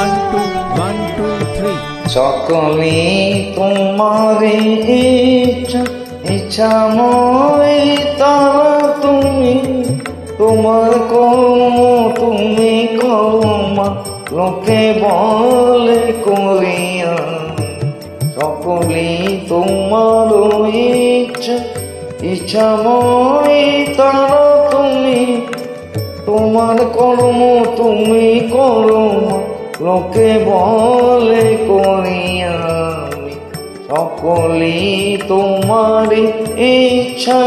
1 2 1 2 3 সকলে তোমার ইচ্ছা ইচ্ছাময় তারা তুমি, তোমার কর্ম তুমি কর্মা লোকে বলে করিয়া। সকলে তোমার ইচ্ছা ইচ্ছাময় তারা তুমি, তোমার কর্ম তুমি কর্মা লোকে বলে করিয়া। সকলে তোমার ইচ্ছা।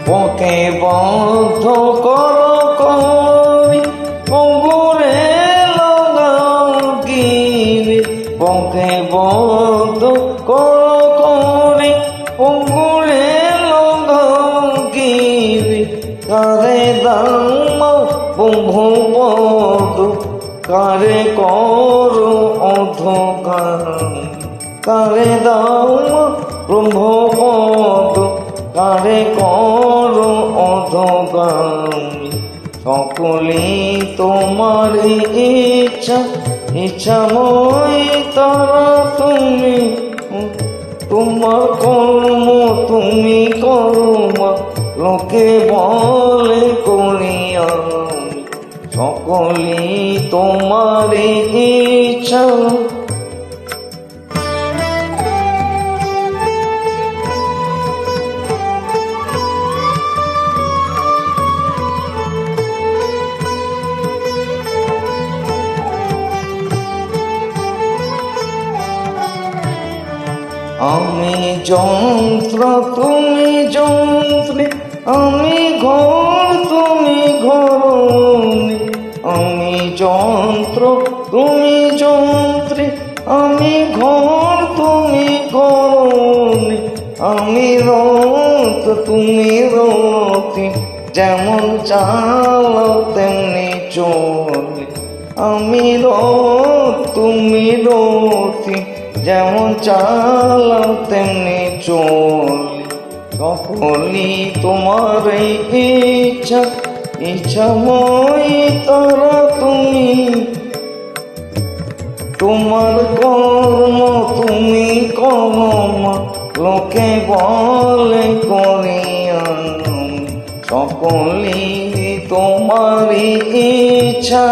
পথে বদ্ধ কর করি অঙ্গুরে লাগাও গিরে, পথে বদ্ধ কর করি অঙ্গুরে লাগাও গিরে। কারে দাম ব্রহ্মপদ কারে কর অধকার, কারে দাম ব্রহ্মপদ কারে কর অধগামী। সকলে তোমার ইচ্ছা ইচ্ছাময় তারা তুমি, তোমার কর্ম তুমি কর্মা লোকে বলে করিয়া। সকলে তোমার ইচ্ছা। আমি যন্ত্র তুমি যন্ত্রী, আমি ঘর তুমি ঘরণী। আমি যন্ত্র তুমি যন্ত্রী, আমি ঘর তুমি ঘরণী। আমি রথ তুমি রথী, যেমন চালাও তেমনি চলি। আমি রথ তুমি রথী, যেমন চালাও তেমনি চলি। সকলি তোমার ইচ্ছা ইচ্ছাময় তারা তুমি, তোমার কর্ম তুমি কর্মা লোকে বলে করিয়া। সকলি তোমার ইচ্ছা।